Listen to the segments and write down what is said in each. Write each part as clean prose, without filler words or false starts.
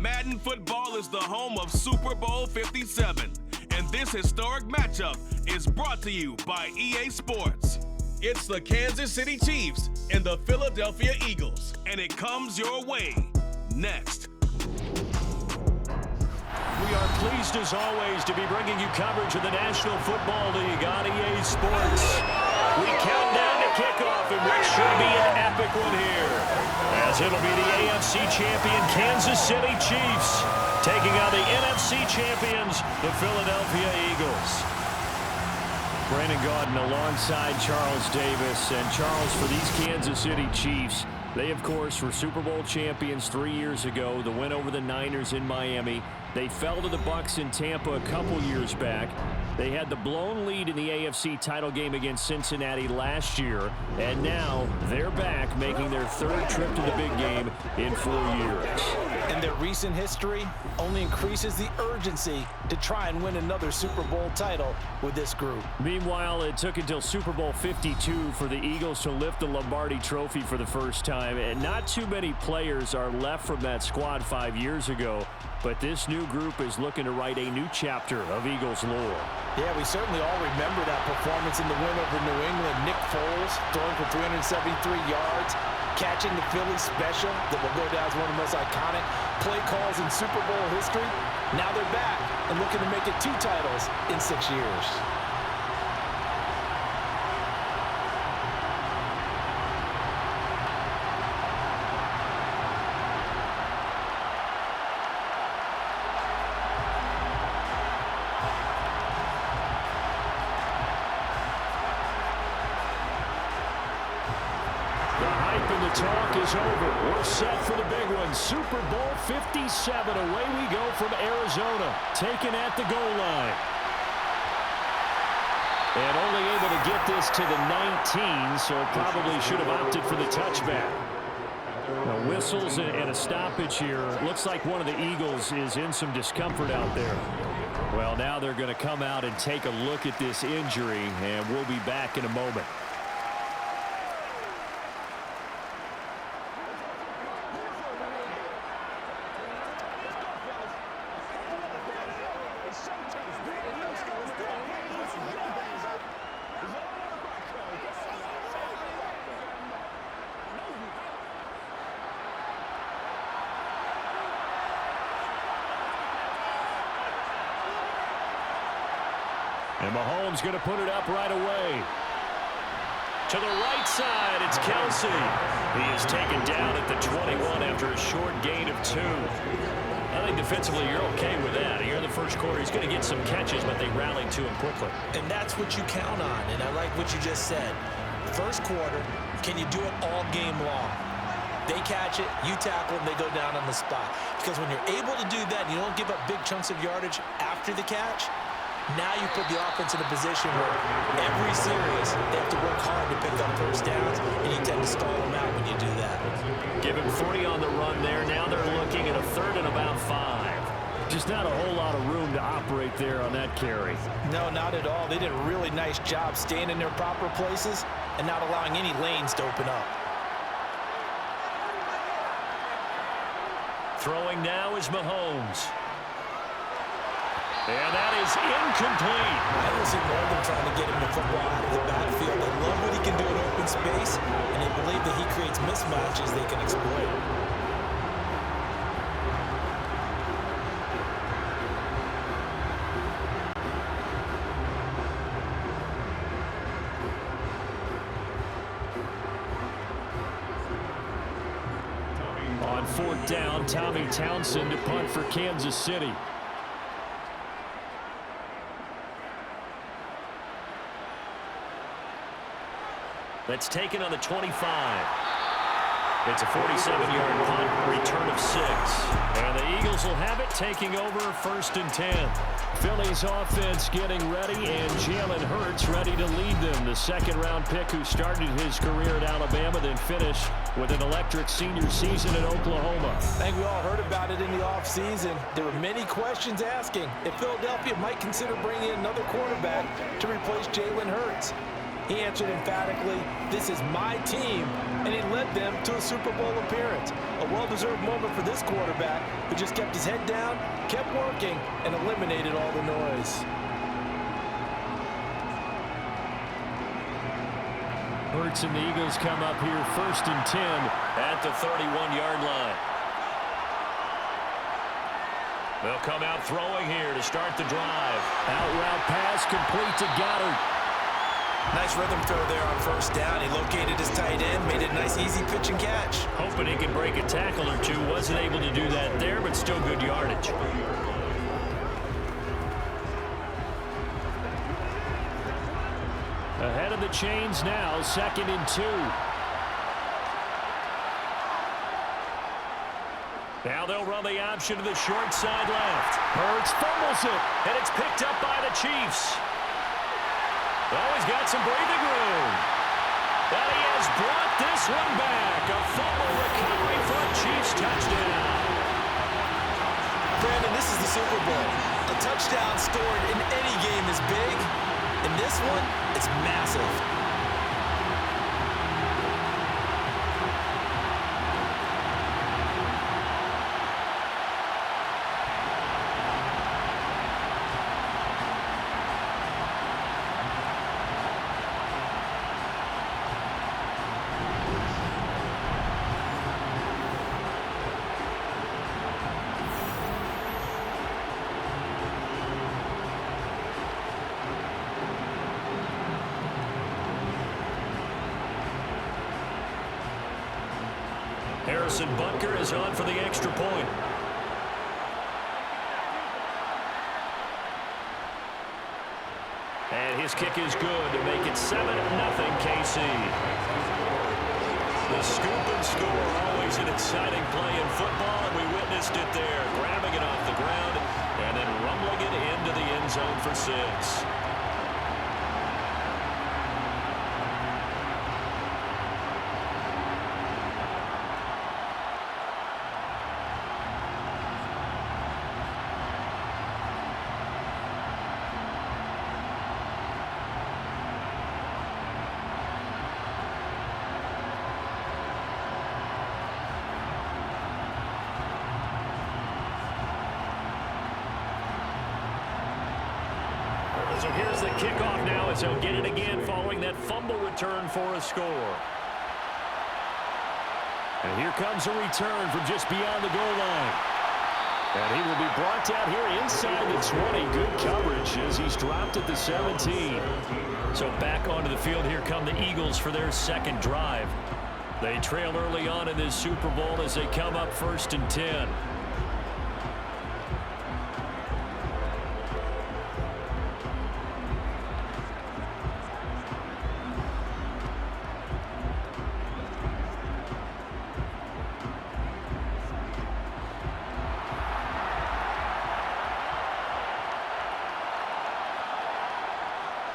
Madden football is the home of Super Bowl 57, and this historic matchup is brought to you by EA Sports. It's the Kansas City Chiefs and the Philadelphia Eagles, and it comes your way next. We are pleased, as always, to be bringing you coverage of the National Football League on EA Sports. We count down to kickoff in what should be an epic one here, as it'll be the AFC champion Kansas City Chiefs taking on the NFC champions, the Philadelphia Eagles. Brandon Gaudin alongside Charles Davis. And Charles, for these Kansas City Chiefs, they, of course, were Super Bowl champions 3 years ago. The win over the Niners in Miami. They fell to the Bucs in Tampa a couple years back. They had the blown lead in the AFC title game against Cincinnati last year. And now they're back, making their third trip to the big game in 4 years. And their recent history only increases the urgency to try and win another Super Bowl title with this group. Meanwhile, it took until Super Bowl 52 for the Eagles to lift the Lombardi Trophy for the first time. And not too many players are left from that squad 5 years ago. But this new group is looking to write a new chapter of Eagles lore. Yeah, we certainly all remember that performance in the win over New England. Nick Foles throwing for 373 yards, catching the Philly special that will go down as one of the most iconic play calls in Super Bowl history. Now they're back and looking to make it 2 titles in 6 years. Talk is over. We're set for the big one. Super Bowl 57. Away we go from Arizona. Taken at the goal line. And only able to get this to the 19, so probably should have opted for the touchback. Now, whistles and a stoppage here. Looks like one of the Eagles is in some discomfort out there. Well, now they're going to come out and take a look at this injury, and we'll be back in a moment. And Mahomes going to put it up right away. To the right side, it's Kelsey. He is taken down at the 21 after a short gain of 2. I think defensively you're okay with that. Here in the first quarter, he's going to get some catches, but they rallied to him quickly. And that's what you count on, and I like what you just said. First quarter, can you do it all game long? They catch it, you tackle them, they go down on the spot. Because when you're able to do that and you don't give up big chunks of yardage after the catch, now you put the offense in a position where every series they have to work hard to pick up first downs, and you tend to stall them out when you do that. Give him 40 on the run there. Now they're looking at a 3rd and about 5. Just not a whole lot of room to operate there on that carry. No, not at all. They did a really nice job staying in their proper places and not allowing any lanes to open up. Throwing now is Mahomes. And that is incomplete. I don't see more than trying to get him the football out of the backfield. They love what he can do in open space, and they believe that he creates mismatches they can exploit. On 4th down, Tommy Townsend to punt for Kansas City. That's taken on the 25. It's a 47-yard punt, return of 6. And the Eagles will have it, taking over 1st and 10. Philly's offense getting ready, and Jalen Hurts ready to lead them. The 2nd-round pick who started his career at Alabama, then finished with an electric senior season at Oklahoma. I think we all heard about it in the offseason. There were many questions asking if Philadelphia might consider bringing in another quarterback to replace Jalen Hurts. He answered emphatically, "This is my team," and he led them to a Super Bowl appearance. A well-deserved moment for this quarterback who just kept his head down, kept working, and eliminated all the noise. Hurts and the Eagles come up here 1st and 10 at the 31-yard line. They'll come out throwing here to start the drive. Out route pass complete to Goddard. Nice rhythm throw there on 1st down. He located his tight end, made it a nice easy pitch and catch. Hoping he can break a tackle or two. Wasn't able to do that there, but still good yardage. Ahead of the chains now, 2nd and 2. Now they'll run the option to the short side left. Hurts fumbles it, and it's picked up by the Chiefs. Oh, he's got some breathing room. And he has brought this one back. A fumble recovery for a Chiefs touchdown. Brandon, this is the Super Bowl. A touchdown scored in any game is big. In this one, it's massive. Harrison Butker is on for the extra point. And his kick is good to make it 7-0 KC. The scoop and score, always an exciting play in football, and we witnessed it there, grabbing it off the ground and then rumbling it into the end zone for 6. So here's the kickoff now as he'll get it again following that fumble return for a score. And here comes a return from just beyond the goal line. And he will be brought down here inside the 20. Good coverage as he's dropped at the 17. So back onto the field, here come the Eagles for their 2nd drive. They trail early on in this Super Bowl as they come up 1st and 10.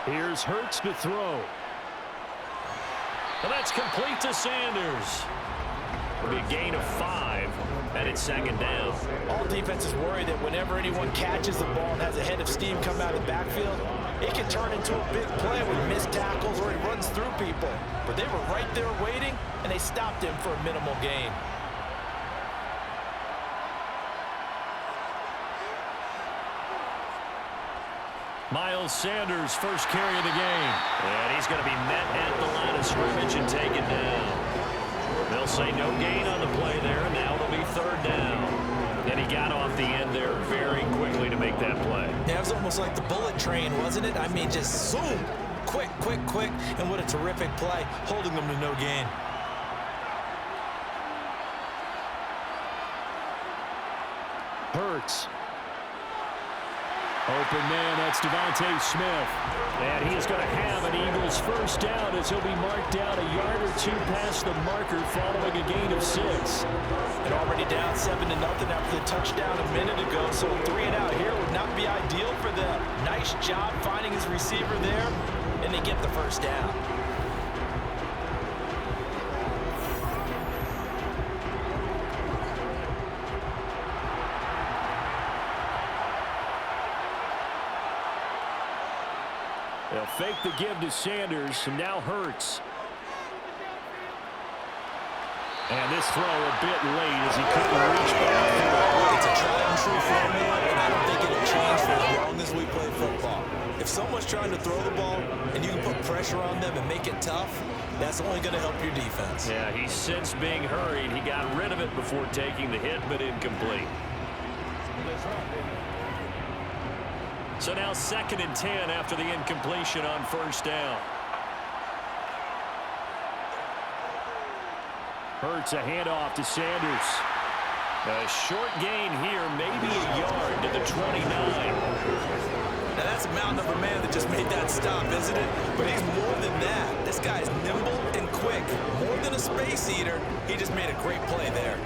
Here's Hurts to throw. And that's complete to Sanders. It'll be a gain of 5, and it's 2nd down. All defenses worry that whenever anyone catches the ball and has a head of steam come out of the backfield, it can turn into a big play with missed tackles or he runs through people. But they were right there waiting, and they stopped him for a minimal gain. Miles Sanders, first carry of the game. And he's going to be met at the line of scrimmage and taken down. They'll say no gain on the play there, and now it'll be 3rd down. And he got off the end there very quickly to make that play. Yeah, it was almost like the bullet train, wasn't it? I mean, just zoom, quick, quick, quick, and what a terrific play, holding them to no gain. Hurts. Open man, that's Devontae Smith. And he is going to have an Eagles first down as he'll be marked down a yard or 2 past the marker following a gain of 6. And already down 7-0 after the touchdown a minute ago, so 3 and out here would not be ideal for them. Nice job finding his receiver there, and they get the first down. They'll fake the give to Sanders, and now Hurts. And this throw a bit late as he couldn't reach back. It's a tried and true formula, and I don't think it'll change for as long as we play football. If someone's trying to throw the ball and you can put pressure on them and make it tough, that's only going to help your defense. Yeah, he sensed being hurried. He got rid of it before taking the hit, but incomplete. So now 2nd and 10 after the incompletion on 1st down. Hurts a handoff to Sanders. A short gain here, maybe a yard to the 29. Now that's a mountain of a man that just made that stop, isn't it? But he's more than that. This guy's nimble and quick. More than a space eater, he just made a great play there.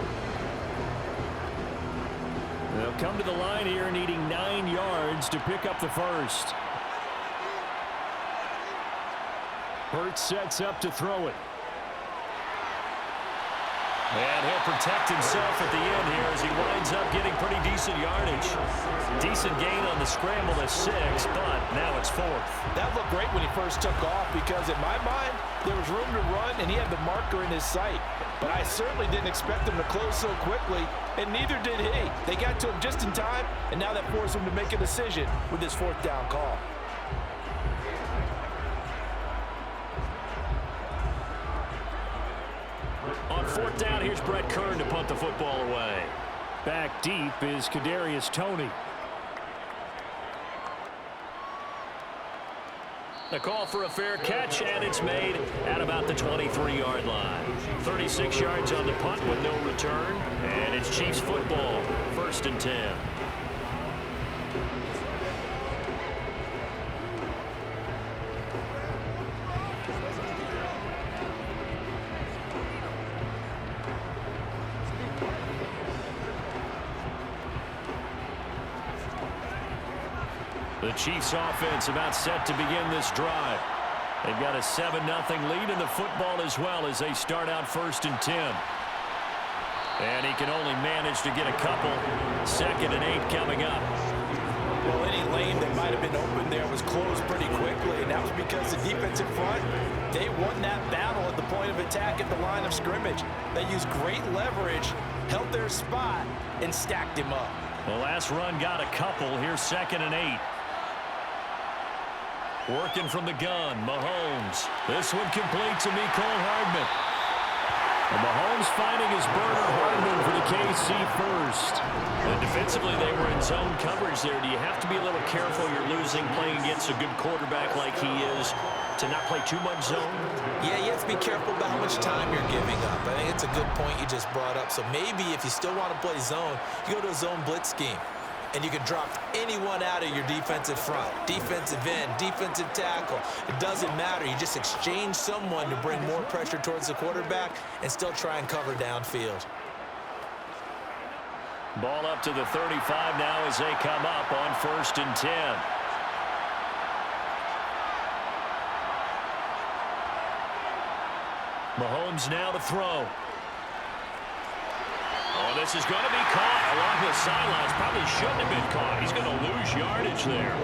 They'll come to the line here needing 9 yards to pick up the first. Hurts sets up to throw it. And he'll protect himself at the end here as he winds up getting pretty decent yardage. Decent gain on the scramble to 6, but now it's 4th. That looked great when he first took off because in my mind, there was room to run and he had the marker in his sight. But I certainly didn't expect him to close so quickly, and neither did he. They got to him just in time, and now that forced him to make a decision with his 4th down call. On 4th down, here's Brett Kern to punt the football away. Back deep is Kadarius Toney. The call for a fair catch, and it's made at about the 23-yard line. 36 yards on the punt with no return, and it's Chiefs football, 1st and 10. The Chiefs offense about set to begin this drive. They've got a 7-0 lead in the football as well as they start out 1st and 10. And he can only manage to get a couple. 2nd and 8 coming up. Well, any lane that might have been open there was closed pretty quickly, and that was because the defensive front, they won that battle at the point of attack at the line of scrimmage. They used great leverage, held their spot, and stacked him up. The last run got a couple. Here's 2nd and 8. Working from the gun, Mahomes. This one complete to Mecole Hardman. And Mahomes finding his burner Hardman for the KC first. And defensively, they were in zone coverage there. Do you have to be a little careful? You're losing playing against a good quarterback like he is to not play too much zone? Yeah, you have to be careful about how much time you're giving up. I think it's a good point you just brought up. So maybe if you still want to play zone, you go to a zone blitz scheme. And you can drop anyone out of your defensive front. Defensive end, defensive tackle. It doesn't matter. You just exchange someone to bring more pressure towards the quarterback and still try and cover downfield. Ball up to the 35 now as they come up on 1st and 10. Mahomes now to throw. Oh, this is going to be caught along the sidelines. Probably shouldn't have been caught. He's going to lose yardage there.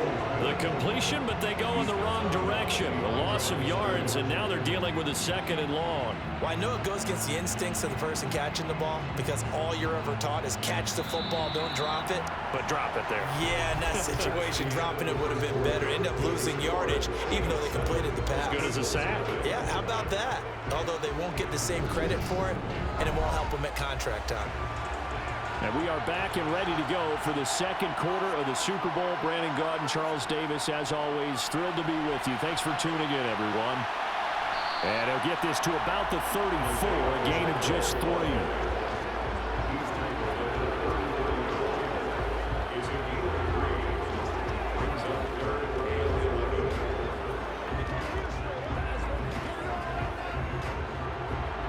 The completion, but they go in the wrong direction. The loss of yards, and now they're dealing with a 2nd and long. Well, I know it goes against the instincts of the person catching the ball because all you're ever taught is catch the football, don't drop it. But drop it there. Yeah, in that situation, dropping it would have been better. End up losing yardage, even though they completed the pass. As good as a sack. Yeah, how about that? Although they won't get the same credit for it, and it won't help them at contract time. And we are back and ready to go for the 2nd quarter of the Super Bowl. Brandon Gaud and Charles Davis, as always, thrilled to be with you. Thanks for tuning in, everyone. And he'll get this to about the 34, a gain of just 3.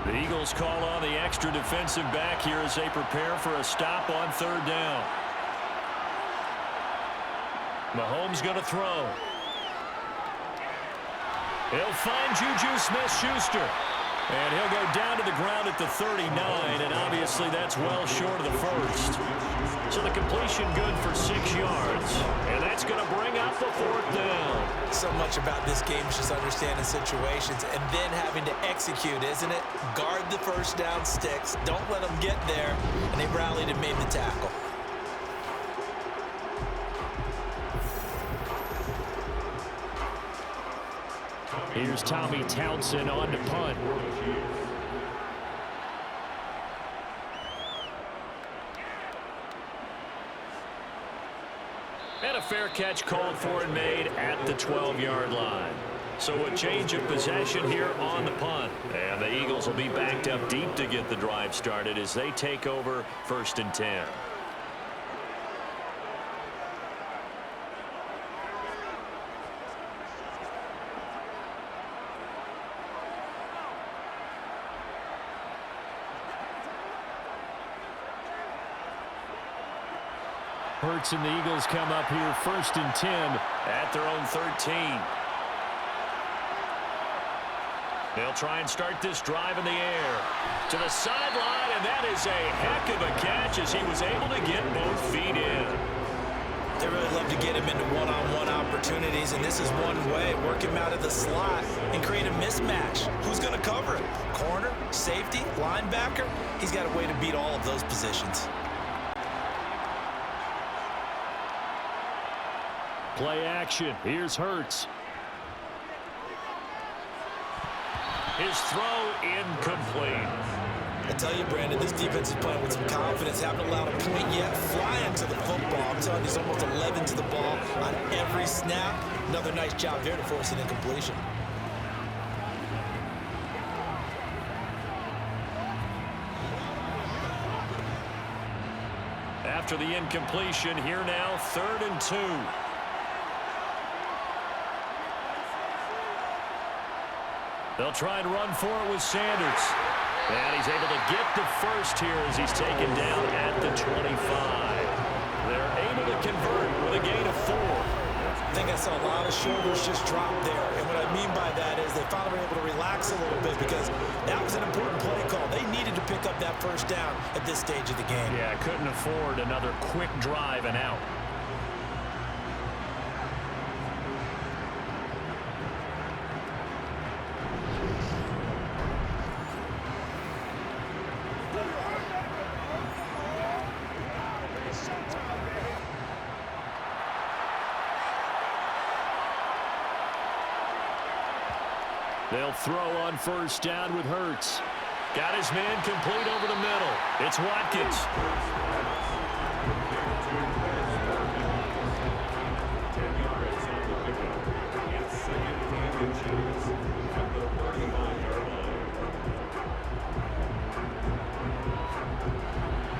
The Eagles call on the extra defensive back here as they prepare for a stop on 3rd down. Mahomes going to throw. He'll find Juju Smith-Schuster. And he'll go down to the ground at at the 39, and obviously that's well short of the first. So the completion good for 6 yards, and that's going to bring up the 4th down. So much about this game is just understanding situations and then having to execute, isn't it? Guard the first down sticks, don't let them get there, and they rallied and made the tackle. Here's Tommy Townsend on to punt. And a fair catch called for and made at the 12-yard line. So a change of possession here on the punt. And the Eagles will be backed up deep to get the drive started as they take over 1st and 10. Hurts and the Eagles come up here 1st and 10 at their own 13. They'll try and start this drive in the air. To the sideline, and that is a heck of a catch as he was able to get both feet in. They really love to get him into one-on-one opportunities, and this is one way. Work him out of the slot and create a mismatch. Who's going to cover him? Corner, safety, linebacker? He's got a way to beat all of those positions. Play action. Here's Hurts. His throw incomplete. I tell you, Brandon, this defense is playing with some confidence. Haven't allowed a point yet. Flying to the football. I'm telling you, he's almost 11 to the ball on every snap. Another nice job there to force an incompletion. After the incompletion, here now, 3rd and 2. They'll try and run for it with Sanders. And he's able to get the first here as he's taken down at the 25. They're able to convert with a gain of 4. I think I saw a lot of shoulders just drop there. And what I mean by that is they finally were able to relax a little bit because that was an important play call. They needed to pick up that first down at this stage of the game. Yeah, couldn't afford another quick drive and out. They'll throw on 1st down with Hurts. Got his man complete over the middle. It's Watkins.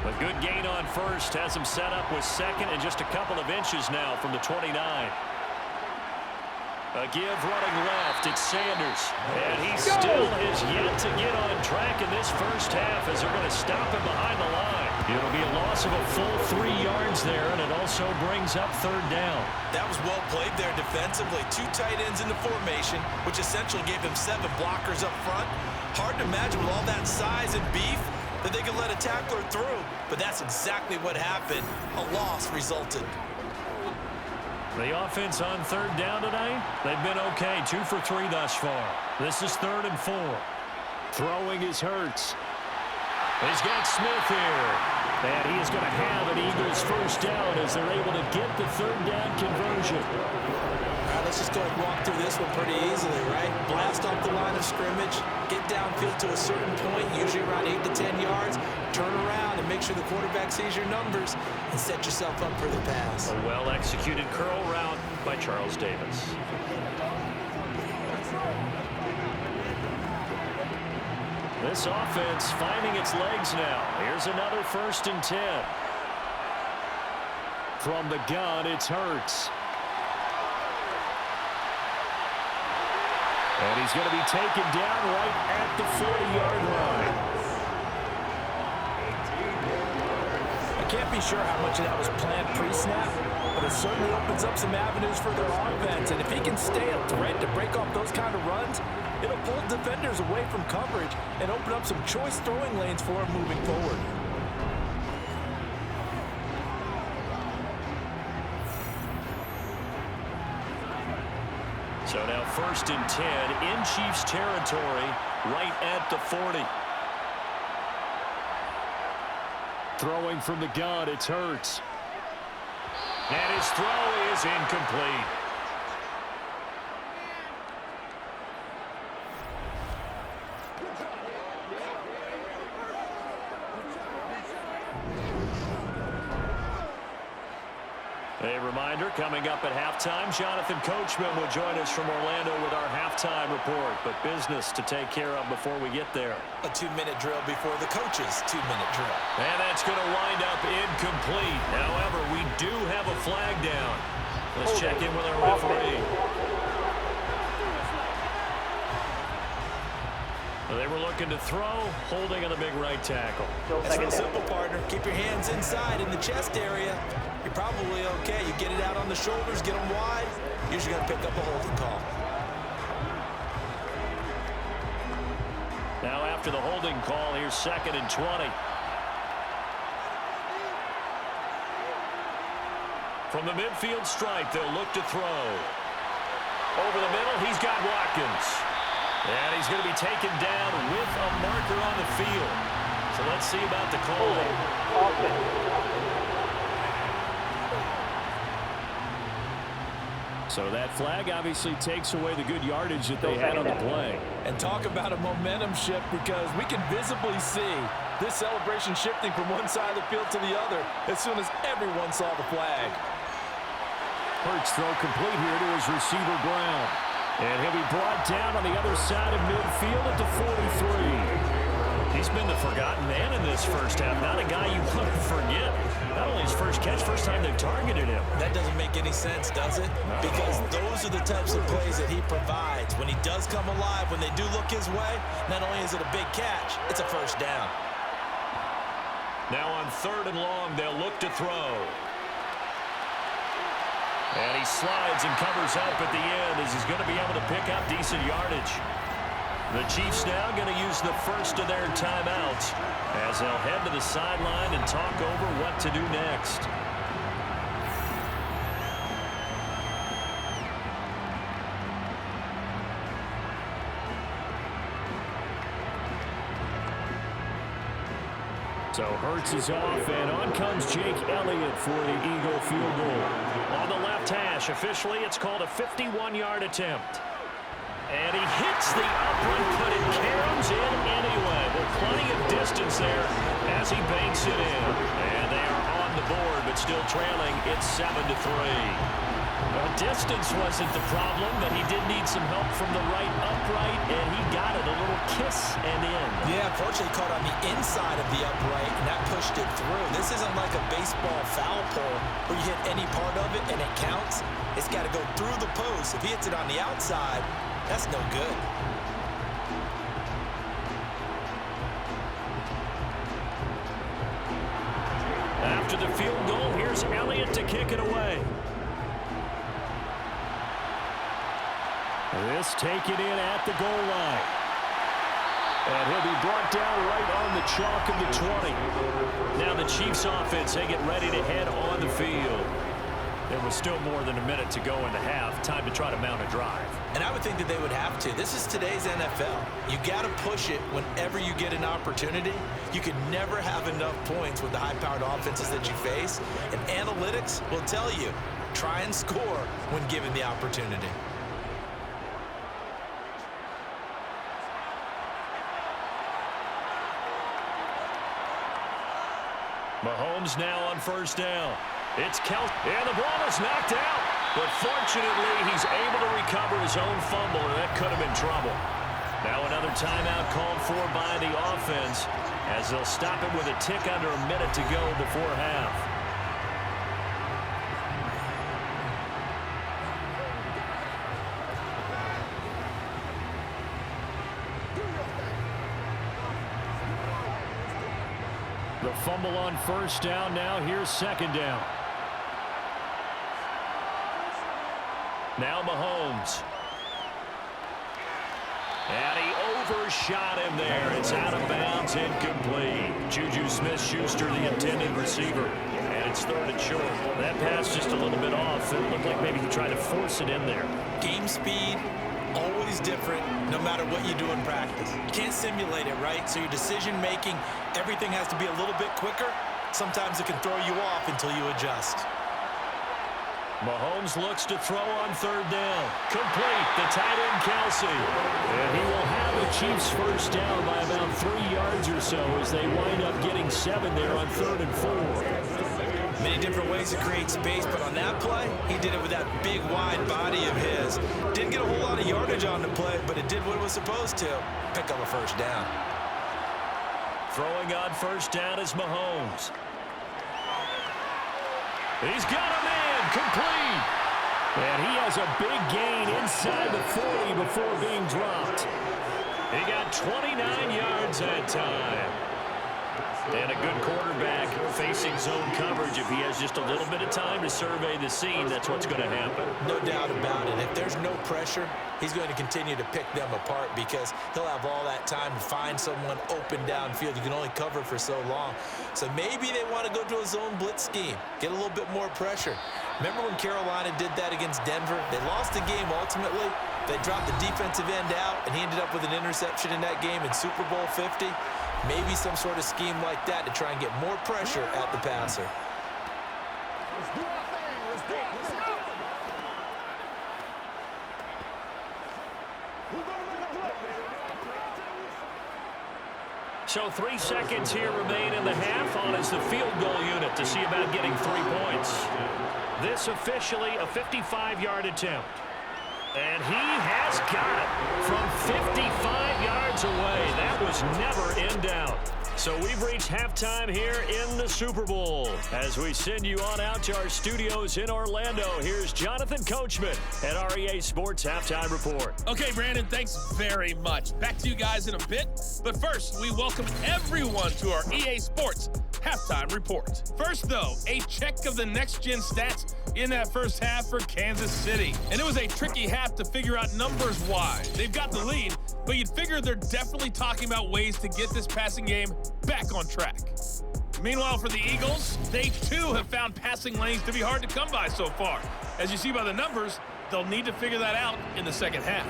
A good gain on 1st has him set up with 2nd and just a couple of inches now from the 29. A give running left. It's Sanders. And he still is yet to get on track in this first half as they're going to stop him behind the line. It'll be a loss of a full 3 yards there, and it also brings up 3rd down. That was well played there defensively. 2 tight ends in the formation, which essentially gave them 7 blockers up front. Hard to imagine with all that size and beef that they could let a tackler through. But that's exactly what happened. A loss resulted. The offense on 3rd down tonight, they've been okay. 2 for 3 thus far. This is 3rd and 4. Throwing is Hurts. He's got Smith here. And he is going to have an Eagles first down as they're able to get the 3rd down conversion. All right, let's just go and walk through this one pretty easily, right? Blast off the line of scrimmage, get downfield to a certain point, usually around 8 to 10 yards, turn around and make sure the quarterback sees your numbers and set yourself up for the pass. A well-executed curl route by Charles Davis. This offense finding its legs now. Here's another 1st and 10. From the gun, it's Hurts. And he's going to be taken down right at the 40-yard line. I can't be sure how much of that was planned pre-snap, but it certainly opens up some avenues for their offense. And if he can stay a threat to break off those kind of runs, It'll pull defenders away from coverage and open up some choice throwing lanes for him moving forward. So now 1st and 10 in Chiefs territory, right at the 40. Throwing from the gun, it's Hurts. And his throw is incomplete. A reminder, coming up at halftime, Jonathan Coachman will join us from Orlando with our halftime report. But business to take care of before we get there. A 2-minute drill before the coach's 2-minute drill. And that's going to wind up incomplete. However, we do have a flag down. Let's check in with our referee. Well, they were looking to throw, holding on the big right tackle. That's real simple, partner. Keep your hands inside in the chest area. You're probably okay. You get it out on the shoulders, get them wide. Usually going to pick up a holding call. Now after the holding call, here's 2nd and 20. From the midfield stripe, they'll look to throw. Over the middle, he's got Watkins. And he's going to be taken down with a marker on the field. So let's see about the call. So that flag obviously takes away the good yardage that they had on the play. And talk about a momentum shift, because we can visibly see this celebration shifting from one side of the field to the other as soon as everyone saw the flag. Hurts throw complete here to his receiver Brown. And he'll be brought down on the other side of midfield at the 43. He's been the forgotten man in this first half. Not a guy you want to forget. Not only his first catch, first time they've targeted him. That doesn't make any sense, does it? No. Because those are the types of plays that he provides. When he does come alive, when they do look his way, not only is it a big catch, it's a first down. Now on 3rd and long, they'll look to throw. And he slides and covers up at the end as he's going to be able to pick up decent yardage. The Chiefs now going to use the first of their timeouts as they'll head to the sideline and talk over what to do next. So Hurts is off, and on comes Jake Elliott for the Eagle field goal. On the left hash, officially it's called a 51-yard attempt. And he hits the upright, but it caroms in anyway. Well, plenty of distance there as he banks it in. And they are on the board, but still trailing. It's 7-3. Well, distance wasn't the problem, but he did need some help from the right upright, and he got it. A little kiss and in. Yeah, unfortunately caught on the inside of the upright, and that pushed it through. This isn't like a baseball foul pole where you hit any part of it and it counts. It's got to go through the post. If he hits it on the outside, that's no good. After the field goal, here's Elliott to kick it away. This taken in at the goal line. And he'll be brought down right on the chalk of the 20. Now the Chiefs offense, they get ready to head on the field. There was still more than a minute to go in the half. Time to try to mount a drive. And I would think that they would have to. This is today's NFL. You got to push it whenever you get an opportunity. You can never have enough points with the high-powered offenses that you face. And analytics will tell you, try and score when given the opportunity. Mahomes now on first down. It's Kelsey, and the ball is knocked out. But fortunately, he's able to recover his own fumble, and that could have been trouble. Now another timeout called for by the offense as they'll stop it with a tick under a minute to go before half. The fumble on first down. Now here's second down. Now Mahomes. And he overshot him there. It's out of bounds, incomplete. Juju Smith-Schuster, the intended receiver. And it's third and short. That pass just a little bit off. It looked like maybe he tried to force it in there. Game speed, always different, no matter what you do in practice. You can't simulate it, right? So your decision-making, everything has to be a little bit quicker. Sometimes it can throw you off until you adjust. Mahomes looks to throw on third down. Complete, the tight end Kelsey. And he will have the Chiefs first down by about 3 yards or so as they wind up getting 7 there on 3rd and 4. Many different ways to create space, but on that play, he did it with that big, wide body of his. Didn't get a whole lot of yardage on the play, but it did what it was supposed to. Pick up a first down. Throwing on first down is Mahomes. He's got a man, complete. And he has a big gain inside the 40 before being dropped. He got 29 yards that time. And a good quarterback facing zone coverage. If he has just a little bit of time to survey the scene, that's what's going to happen. No doubt about it. If there's no pressure, he's going to continue to pick them apart because he'll have all that time to find someone open downfield. You can only cover for so long. So maybe they want to go to a zone blitz scheme, get a little bit more pressure. Remember when Carolina did that against Denver? They lost the game ultimately. They dropped the defensive end out, and he ended up with an interception in that game in Super Bowl 50. Maybe some sort of scheme like that to try and get more pressure at the passer. So 3 seconds here remain in the half on as the field goal unit to see about getting 3 points. This officially a 55-yard attempt. And he has got it from 55 yards away. That was never in doubt. So we've reached halftime here in the Super Bowl. As we send you on out to our studios in Orlando, here's Jonathan Coachman at REA Sports Halftime Report. Okay, Brandon, thanks very much. Back to you guys in a bit. But first, we welcome everyone to our EA Sports Halftime Report. First, though, a check of the next-gen stats in that first half for Kansas City. And it was a tricky half to figure out numbers-wise. They've got the lead, but you'd figure they're definitely talking about ways to get this passing game back on track. Meanwhile, for the Eagles, they too have found passing lanes to be hard to come by so far. As you see by the numbers, they'll need to figure that out in the second half.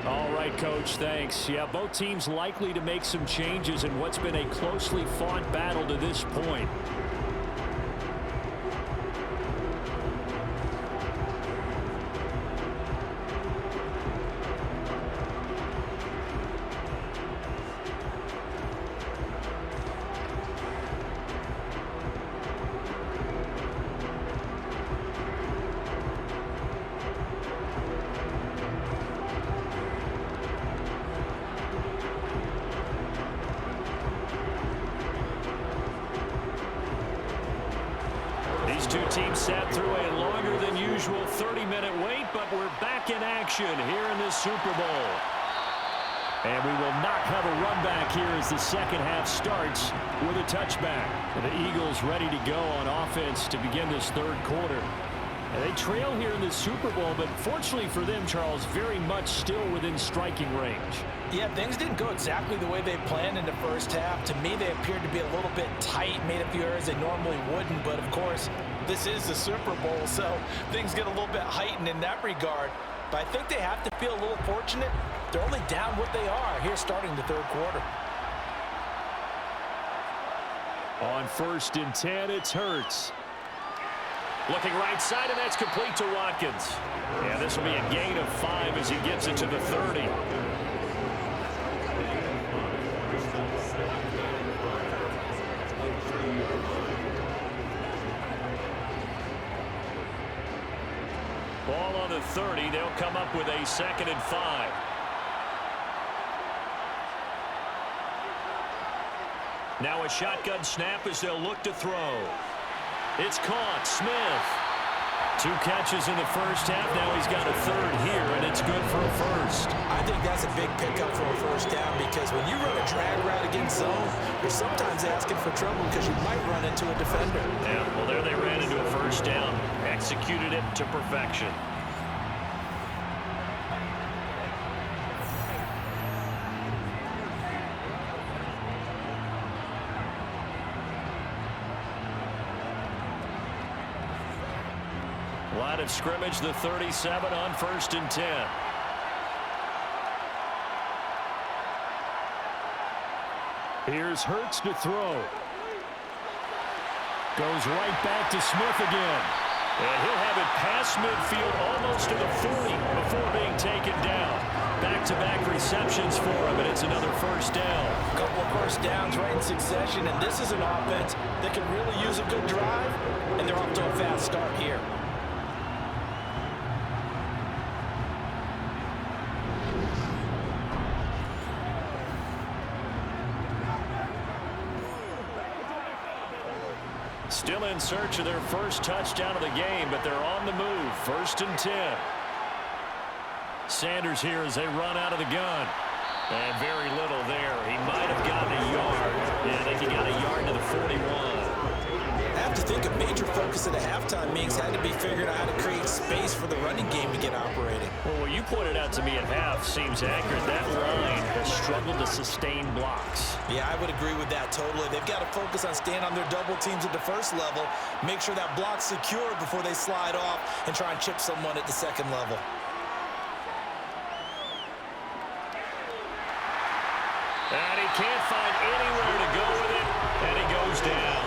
All right, Coach, thanks. Yeah, both teams likely to make some changes in what's been a closely fought battle to this point. These two teams sat through a longer than usual 30-minute wait, but we're back in action here in this Super Bowl. And we will not have a run back here as the second half starts with a touchback. And the Eagles ready to go on offense to begin this third quarter. And they trail here in this Super Bowl, but fortunately for them, Charles, very much still within striking range. Yeah, things didn't go exactly the way they planned in the first half. To me, they appeared to be a little bit tight, made a few errors they normally wouldn't. But, of course, this is the Super Bowl, so things get a little bit heightened in that regard. But I think they have to feel a little fortunate. They're only down what they are here starting the third quarter. On 1st and 10, it's Hurts. Looking right side, and that's complete to Watkins. And this will be a gain of 5 as he gets it to the 30. Ball on the 30. They'll come up with a 2nd and 5. Now a shotgun snap as they'll look to throw. It's caught. Smith. 2 catches in the first half. Now he's got a 3rd here, and it's good for a 1st. I think that's a big pickup for a 1st down because when you run a drag route against zone, you're sometimes asking for trouble because you might run into a defender. Yeah, well, there they ran into a 1st down. Executed it to perfection. Line of scrimmage, the 37 on 1st and 10. Here's Hurts to throw. Goes right back to Smith again. And he'll have it past midfield almost to the 40 before being taken down. Back-to-back receptions for him, and it's another first down. A couple of first downs right in succession, and this is an offense that can really use a good drive, and they're off to a fast start here. Still in search of their first touchdown of the game, but they're on the move. 1st and 10. Sanders here as they run out of the gun. And very little there. He might have gotten a yard. Yeah, I think he got a yard to the 41. I have to think a major focus at the halftime meetings had to be figuring out how to create space for the running game to get operating. Well, what you pointed out to me at half seems accurate. That line has struggled to sustain blocks. Yeah, I would agree with that totally. They've got to focus on staying on their double teams at the first level, make sure that block's secure before they slide off and try and chip someone at the second level. And he can't find anywhere to go with it, and he goes down.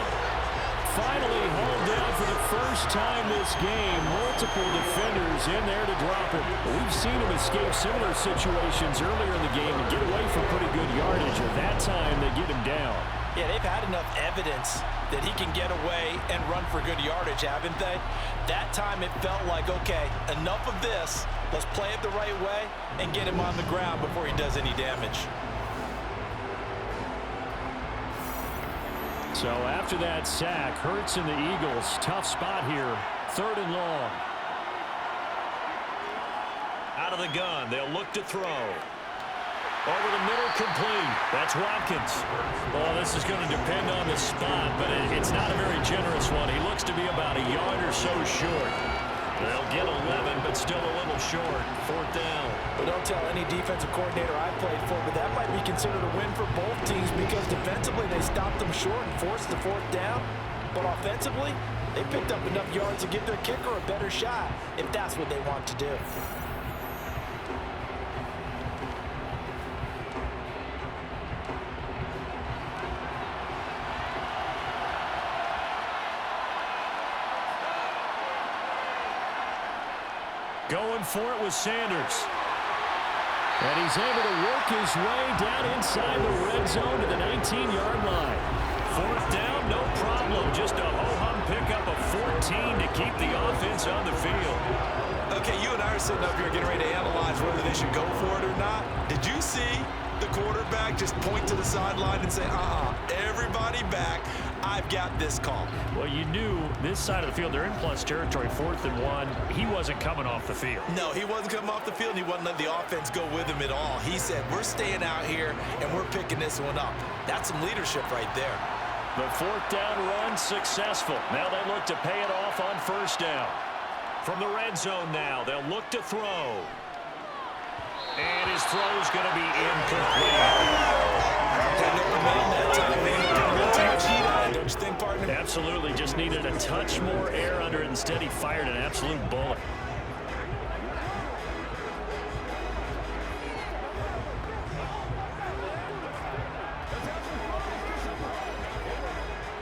Finally hauled down for the first time this game. Multiple defenders in there to drop him. We've seen him escape similar situations earlier in the game and get away from pretty good yardage. At that time, they get him down. Yeah, they've had enough evidence that he can get away and run for good yardage, haven't they? That time it felt like, okay, enough of this. Let's play it the right way and get him on the ground before he does any damage. So after that sack, Hurts and the Eagles, tough spot here. 3rd and long. Out of the gun, they'll look to throw. Over the middle, complete. That's Watkins. Well, this is going to depend on the spot, but it's not a very generous one. He looks to be about a yard or so short. They'll get 11, but still a little short. 4th down. But don't tell any defensive coordinator I played for, but that might be considered a win for both teams because defensively they stopped them short and forced the 4th down. But offensively, they picked up enough yards to give their kicker a better shot if that's what they want to do. Going for it with Sanders. And he's able to work his way down inside the red zone to the 19-yard line. 4th down, no problem. Just a ho-hum pickup of 14 to keep the offense on the field. Okay, you and I are sitting up here getting ready to analyze whether they should go for it or not. Did you see the quarterback just point to the sideline and say, everybody back, I've got this call? Well, you knew this side of the field, they're in plus territory, 4th and 1. He wasn't coming off the field. No, he wasn't coming off the field, and he wasn't letting the offense go with him at all. He said, we're staying out here, and we're picking this one up. That's some leadership right there. The 4th down run successful. Now they look to pay it off on 1st down. From the red zone now, they'll look to throw. And his throw's going to be incomplete. Don't you think, partner? Absolutely. Just needed a touch more air under it. Instead, he fired an absolute bullet.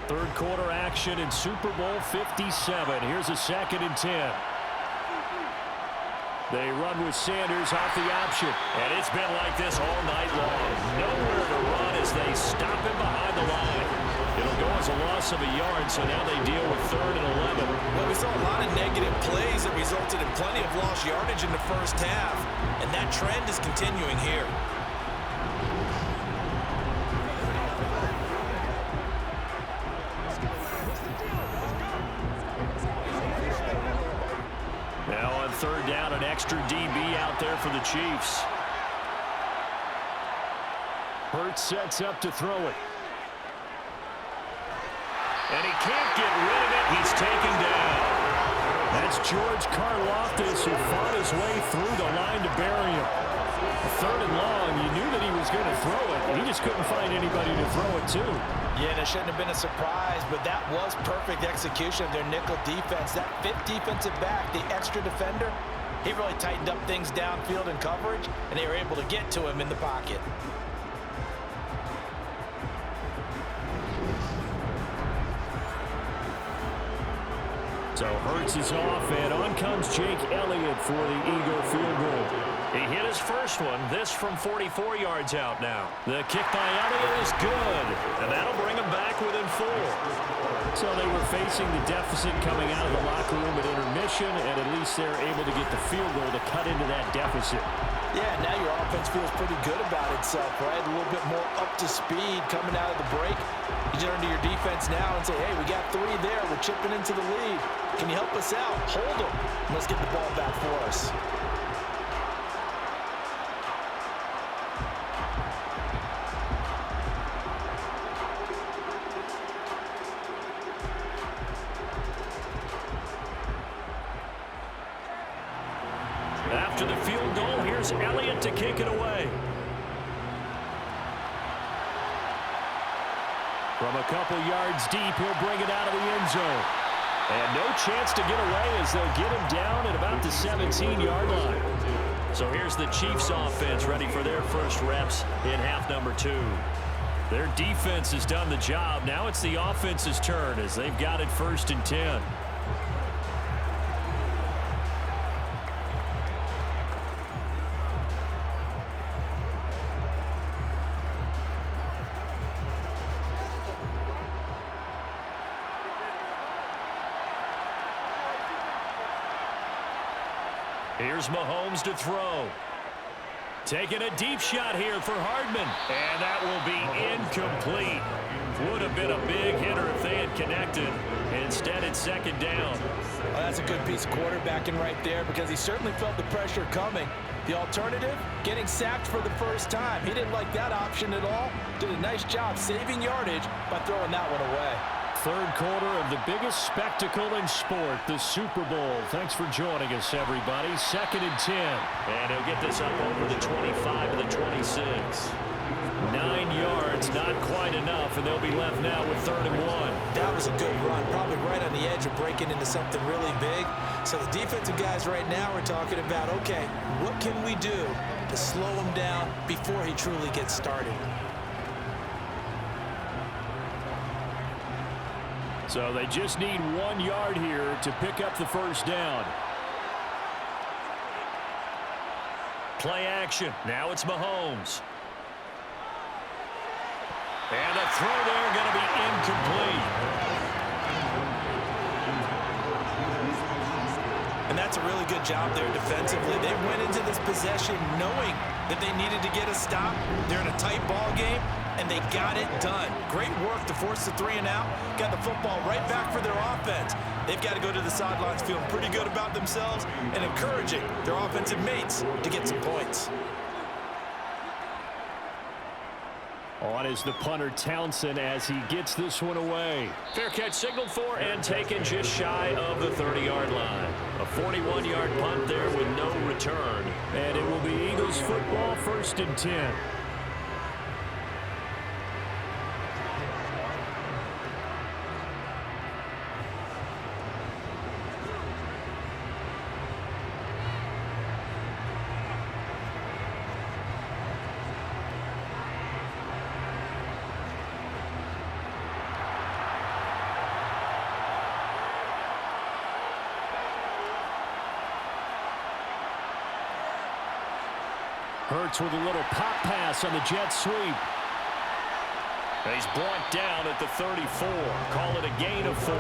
Third quarter action in Super Bowl 57. Here's a 2nd and 10. They run with Sanders off the option. And it's been like this all night long. Nowhere to run as they stop him behind the line. It'll go as a loss of a yard, so now they deal with 3rd and 11. Well, we saw a lot of negative plays that resulted in plenty of lost yardage in the first half. And that trend is continuing here. Now on 3rd down, an extra DB out there for the Chiefs. Hurts sets up to throw it. And he can't get rid of it. He's taken down. That's George Karlaftis, who fought his way through the line to bury him. Third and long, you knew that he was going to throw it. He just couldn't find anybody to throw it to. Yeah, and it shouldn't have been a surprise, but that was perfect execution of their nickel defense. That fifth defensive back, the extra defender, he really tightened up things downfield in coverage, and they were able to get to him in the pocket. So Hurts is off, and on comes Jake Elliott for the Eagle field goal. He hit his first one, this from 44 yards out now. The kick by Elliott is good, and that'll bring him back within 4. So they were facing the deficit coming out of the locker room at intermission, and at least they're able to get the field goal to cut into that deficit. Yeah, now your offense feels pretty good about itself, right? A little bit more up to speed coming out of the break. You turn to your defense now and say, hey, we got 3 there. We're chipping into the lead. Can you help us out? Hold them. Let's get the ball back for us. After the field goal, here's Elliott to kick it away. From a couple yards deep, he'll bring it out of the end zone. And no chance to get away as they'll get him down at about the 17-yard line. So here's the Chiefs offense ready for their first reps in half number 2. Their defense has done the job. Now it's the offense's turn as they've got it 1st and 10. Here's Mahomes to throw. Taking a deep shot here for Hardman. And that will be incomplete. Would have been a big hitter if they had connected. Instead, it's 2nd down. Well, that's a good piece of quarterbacking right there because he certainly felt the pressure coming. The alternative, getting sacked for the first time. He didn't like that option at all. Did a nice job saving yardage by throwing that one away. Third quarter of the biggest spectacle in sport, the Super Bowl. Thanks for joining us, everybody. 2nd and 10. And he'll get this up over the 25 to the 26. 9 yards, not quite enough, and they'll be left now with 3rd and 1. That was a good run, probably right on the edge of breaking into something really big. So the defensive guys right now are talking about, okay, what can we do to slow him down before he truly gets started? So they just need 1 yard here to pick up the first down. Play action. Now it's Mahomes. And a throw there going to be incomplete. And that's a really good job there defensively. They went into this possession knowing that they needed to get a stop. They're in a tight ball game, and they got it done. Great work to force the 3 and out. Got the football right back for their offense. They've got to go to the sidelines feeling pretty good about themselves and encouraging their offensive mates to get some points. On is the punter Townsend as he gets this one away. Fair catch signaled for and taken just shy of the 30-yard line. A 41-yard punt there with no return. And it will be Eagles football 1st and 10. Hurts with a little pop pass on the jet sweep. He's brought down at the 34. Call it a gain of 4.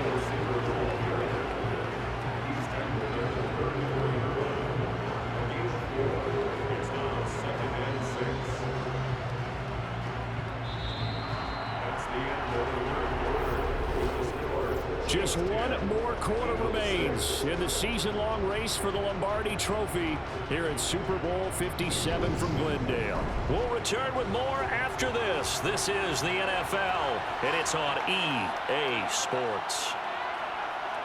Just one more quarter remains in the season-long race for the Lombardi Trophy here at Super Bowl 57 from Glendale. We'll return with more after this. This is the NFL, and it's on EA Sports.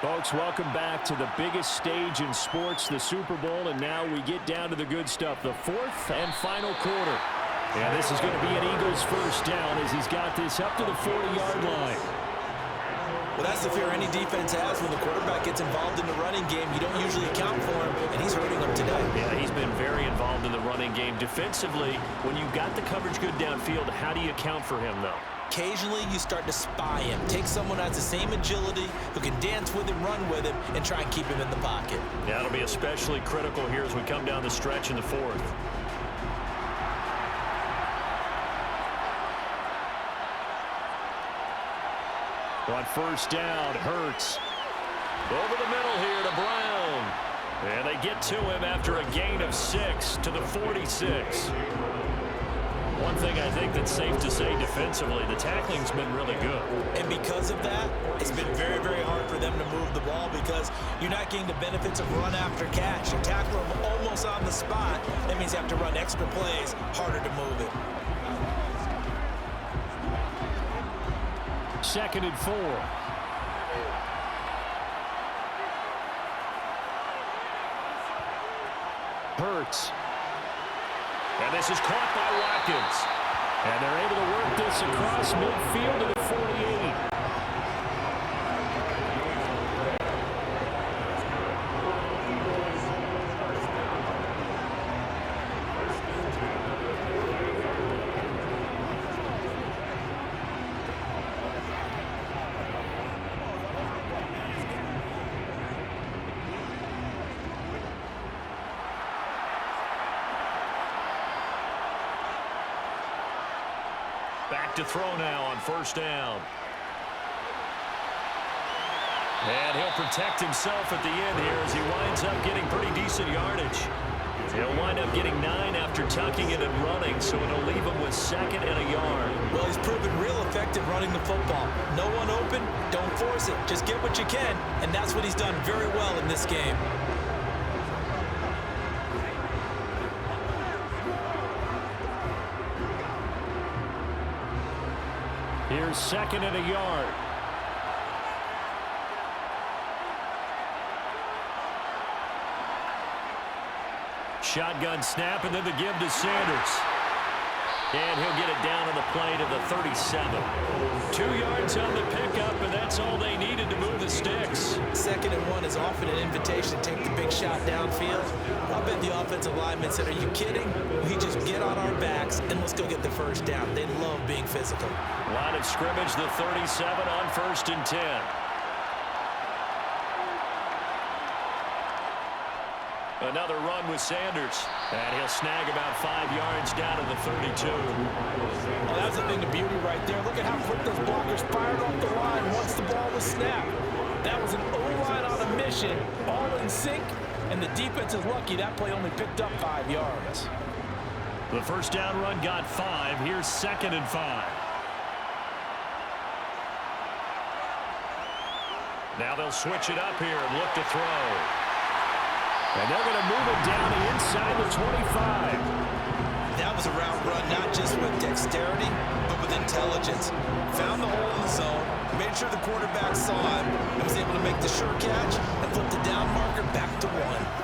Folks, welcome back to the biggest stage in sports, the Super Bowl, and now we get down to the good stuff, the fourth and final quarter. And this is going to be an Eagles first down as he's got this up to the 40-yard line. Well, that's the fear any defense has when the quarterback gets involved in the running game. You don't usually account for him, and he's hurting them today. Yeah, he's been very involved in the running game. Defensively, when you've got the coverage good downfield, how do you account for him, though? Occasionally, you start to spy him. Take someone who has the same agility, who can dance with him, run with him, and try and keep him in the pocket. Yeah, it'll be especially critical here as we come down the stretch in the fourth. On first down, Hurts. Over the middle here to Brown. And they get to him after a gain of 6 to the 46. One thing I think that's safe to say defensively, the tackling's been really good. And because of that, it's been very, very hard for them to move the ball because you're not getting the benefits of run after catch. You tackle them almost on the spot. That means you have to run extra plays, harder to move it. 2nd and 4. Hurts. And this is caught by Watkins. And they're able to work this across midfield to the 48. Back to throw now on first down. And he'll protect himself at the end here as he winds up getting pretty decent yardage. He'll wind up getting 9 after tucking it and running, so it'll leave him with 2nd and a yard. Well, he's proven real effective running the football. No one open, don't force it. Just get what you can, and that's what he's done very well in this game. Here's 2nd and a yard. Shotgun snap, and then the give to Sanders. And he'll get it down on the play to the 37. 2 yards on the pickup, and that's all they needed to move the sticks. 2nd and 1 is often an invitation to take the big shot downfield. I bet the offensive lineman said, are you kidding? We just get on our backs, and let's go get the first down. They love being physical. Line of scrimmage, the 37 on 1st and 10. Another run with Sanders. And he'll snag about 5 yards down to the 32. Well, that's the thing of beauty right there. Look at how quick those blockers fired off the line once the ball was snapped. That was an O-line on a mission, all in sync, and the defense is lucky that play only picked up 5 yards. The first down run got 5. Here's 2nd and 5. Now they'll switch it up here and look to throw. And they're going to move it down to inside the 25. That was a route run, not just with dexterity, but with intelligence. Found the hole in the zone, made sure the quarterback saw him, and was able to make the sure catch and flip the down marker back to 1.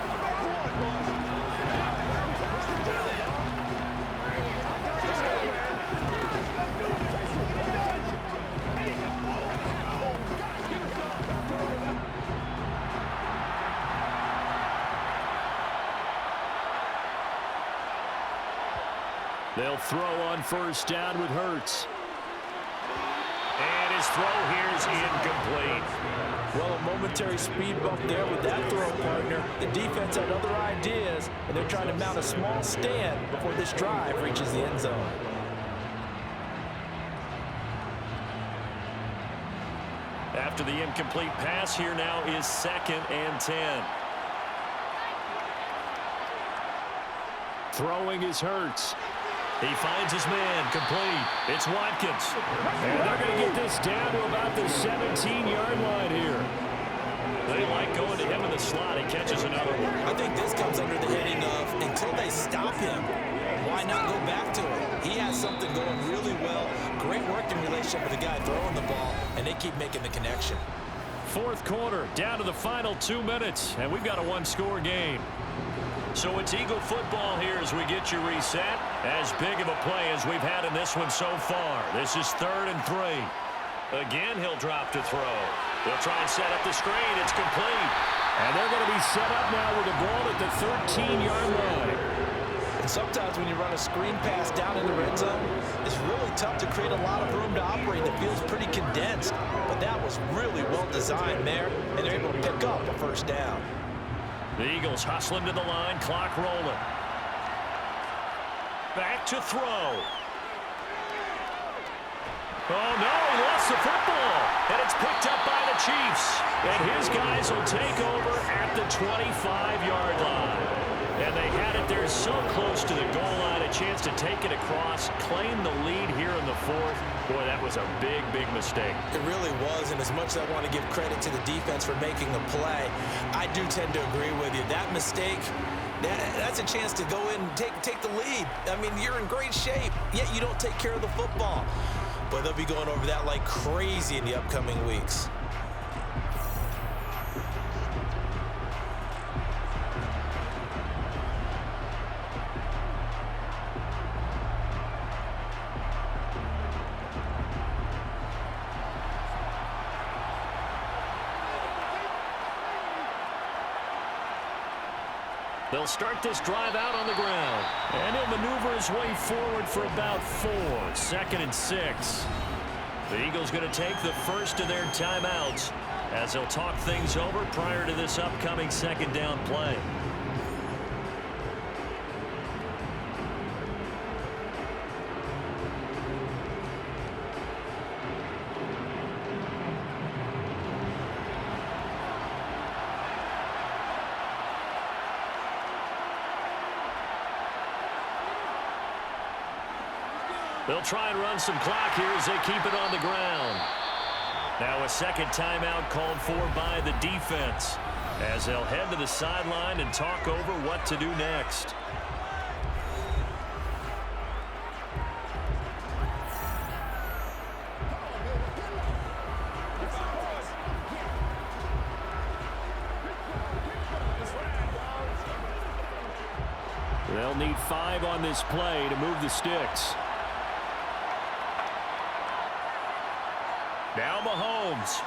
They'll throw on first down with Hurts. And his throw here is incomplete. Well, a momentary speed bump there with that throw, partner. The defense had other ideas, and they're trying to mount a small stand before this drive reaches the end zone. After the incomplete pass, here now is 2nd and 10. Throwing is Hurts. He finds his man, complete. It's Watkins. And they're going to get this down to about the 17-yard line here. They like going to him in the slot. He catches another one. I think this comes under the heading of, until they stop him, why not go back to it? He has something going really well. Great working relationship with the guy throwing the ball, and they keep making the connection. fourth quarter, down to the final 2 minutes, and we've got a one-score game. So it's Eagle football here as we get you reset. As big of a play as we've had in this one so far. This is 3rd and 3. Again, he'll drop to throw. They'll try and set up the screen. It's complete. And they're going to be set up now with the ball at the 13-yard line. And sometimes when you run a screen pass down in the red zone, it's really tough to create a lot of room to operate. That feels pretty condensed. But that was really well designed there, and they're able to pick up a first down. The Eagles hustling to the line, clock rolling. Back to throw. Oh, no, he lost the football. And it's picked up by the Chiefs. And his guys will take over at the 25-yard line. And they had it there so close to the goal line, a chance to take it across, claim the lead here in the fourth. Boy, that was a big, big mistake. It really was, and as much as I want to give credit to the defense for making the play, I do tend to agree with you. That mistake, that's a chance to go in and take the lead. I mean, you're in great shape, yet you don't take care of the football. But they'll be going over that like crazy in the upcoming weeks. They'll start this drive out on the ground. And he'll maneuver his way forward for about 4. 2nd and 6. The Eagles going to take the first of their timeouts as they'll talk things over prior to this upcoming 2nd down play. They'll try and run some clock here as they keep it on the ground. Now a second timeout called for by the defense as they'll head to the sideline and talk over what to do next. They'll need 5 on this play to move the sticks. Now Mahomes.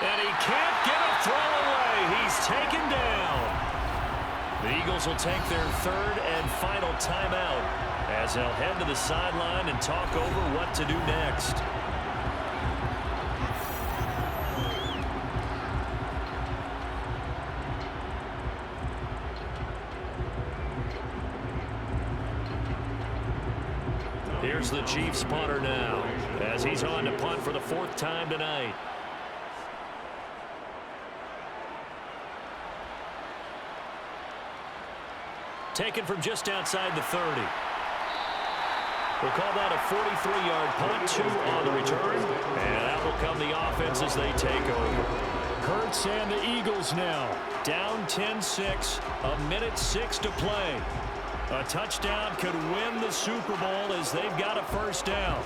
And he can't get a throw away. He's taken down. The Eagles will take their 3rd and final timeout as they'll head to the sideline and talk over what to do next. Here's the Chiefs punter now as he's on to punt for the 4th time tonight. Taken from just outside the 30. We'll call that a 43-yard punt, 2 on the return. And that will come the offense as they take over. Hurts and the Eagles now down 10-6, 1:06 to play. A touchdown could win the Super Bowl as they've got a first down.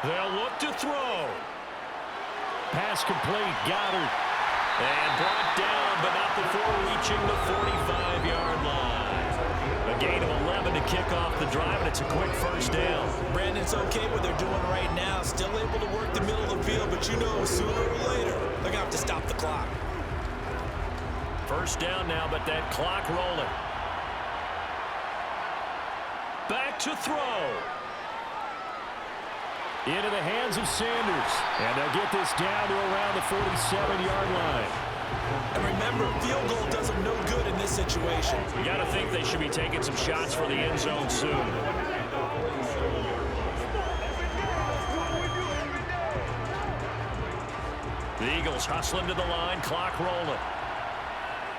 They'll look to throw. Pass complete. Goddard. And brought down, but not before reaching the 45-yard line. A gain of 11 to kick off the drive, and it's a quick first down. Brandon, it's okay what they're doing right now. Still able to work the middle of the field, but you know sooner or later they're going to have to stop the clock. First down now, but that clock rolling. Back to throw. Into the hands of Sanders. And they'll get this down to around the 47-yard line. And remember, field goal does them no good in this situation. You got to think they should be taking some shots for the end zone soon. The Eagles hustling to the line, clock rolling.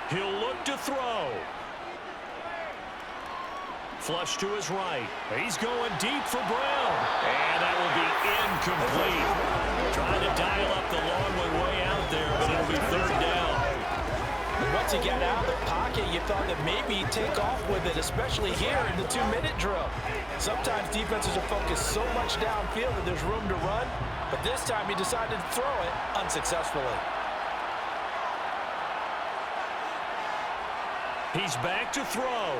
He'll look to throw. Flush to his right. He's going deep for Brown. And that will be incomplete. Trying to dial up the long way out there, but it'll be third down. Once he got out of the pocket, you thought that maybe he'd take off with it, especially here in the 2-minute drill. Sometimes defenses are focused so much downfield that there's room to run, but this time he decided to throw it unsuccessfully. He's back to throw.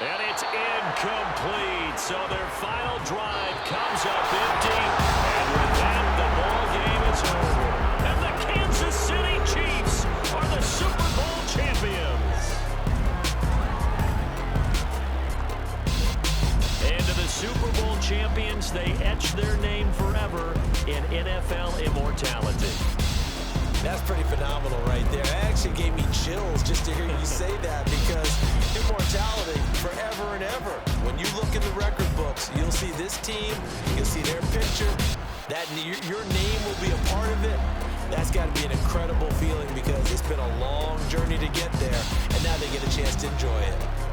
And it's incomplete. So their final drive comes up empty. And with that, the ball game is over. And the Kansas City Chiefs are the Super Bowl champions. And to the Super Bowl champions, they etch their name forever in NFL immortality. That's pretty phenomenal right there. It actually gave me chills just to hear you say that, because immortality forever and ever. When you look in the record books, you'll see this team, you'll see their picture, that your name will be a part of it. That's got to be an incredible feeling, because it's been a long journey to get there, and now they get a chance to enjoy it.